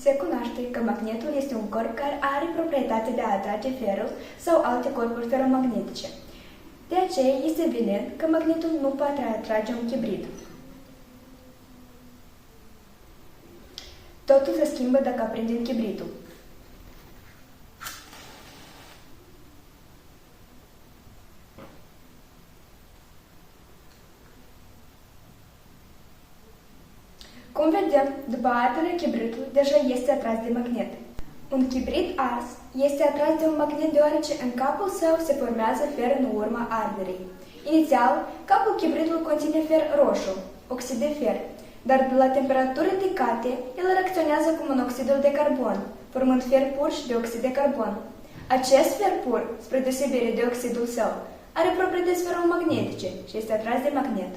Se cunoaște că magnetul este un corp care are proprietatea de a atrage ferul sau alte corpuri feromagnetice. De aceea este evident că magnetul nu poate atrage un chibrit. Totul se schimbă dacă aprindem chibritul. Cum vedem, după ardere, chibritul deja este atras de magnet. Un chibrit ars este atras de un magnet deoarece în capul său se formează fer în urma arderii. Inițial, capul chibritului conține fer roșu, oxid de fer, dar la temperaturi ridicate, el reacționează cu monoxidul de carbon, formând fer pur și dioxid de carbon. Acest fer pur, spre deosebire de oxidul său, are proprietăți feromagnetice și este atras de magnet.